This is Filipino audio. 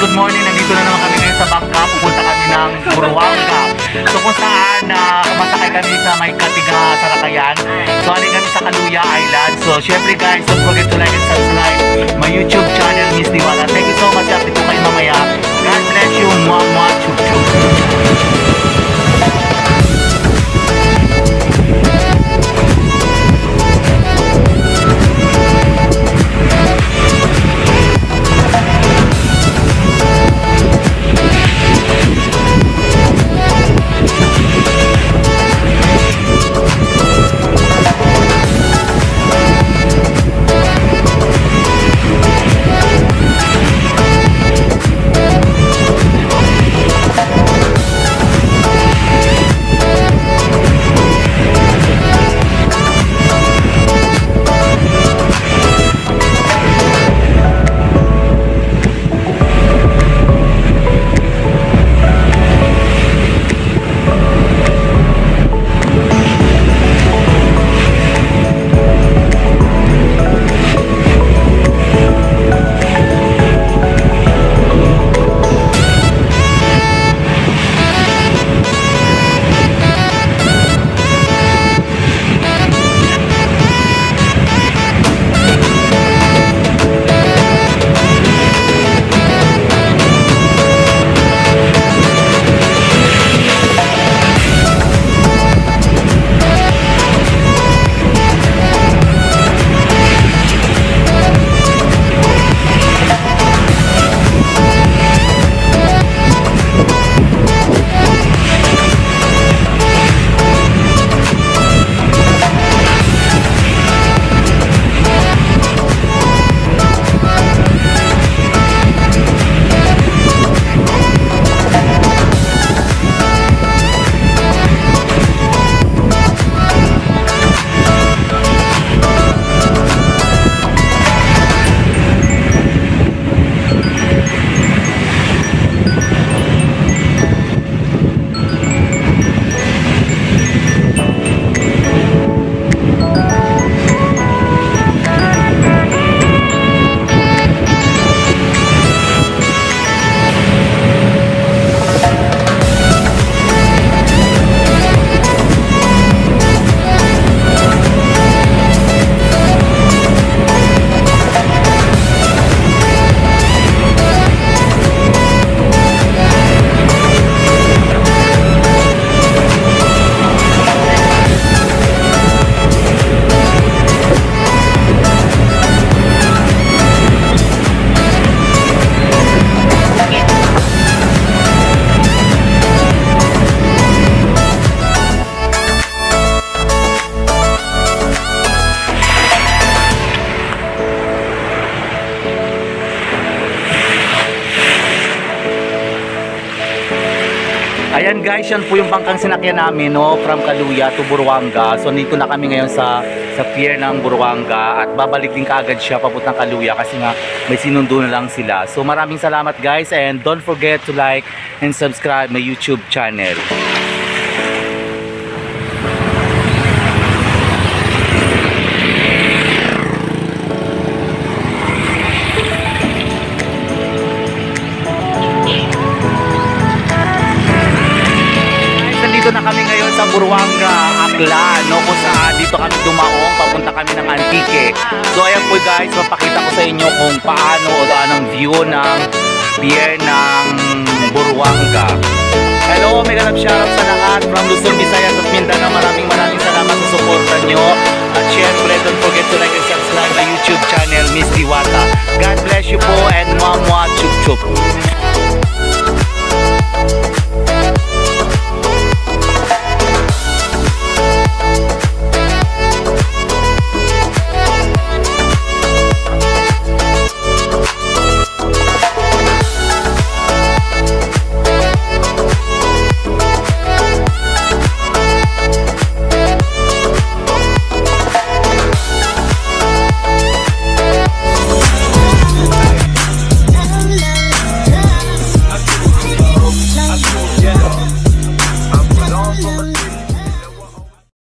good morning. Nandito na naman kami ngayon sa bangka. Pupunta kami ng Buruanga. So kung saan masakay kami sa may Katiga, Sarakayan. So alin kami sa Kaluya Island. So syempre guys, don't forget to like and subscribe my YouTube channel, Miss Diwata. Thank you so much. Update ko kayo mamaya. God bless you. Mwah, chup chup. Ayan guys, yan po yung bangkang sinakyan namin, no, from Kaluya to Buruanga. So dito na kami ngayon sa pier ng Buruanga at babalik din kaagad siya papuntang Kaluya kasi nga may sinundo na lang sila. So maraming salamat guys, and don't forget to like and subscribe my YouTube channel. Dito na kami ngayon sa Buruanga, Aklan, no, kung saan dito kami dumaong, papunta kami ng Antique. So ayan po guys, mapakita ko sa inyo kung paano o anong view ng pier ng Buruanga. Hello, may ganap shoutout sa lahat from Luzon, Visayas at Mindanao. Maraming salamat sa suporta nyo. At syempre, don't forget to like and subscribe my YouTube channel, Miss Diwata. God bless you po, and mwah mwah chup chup.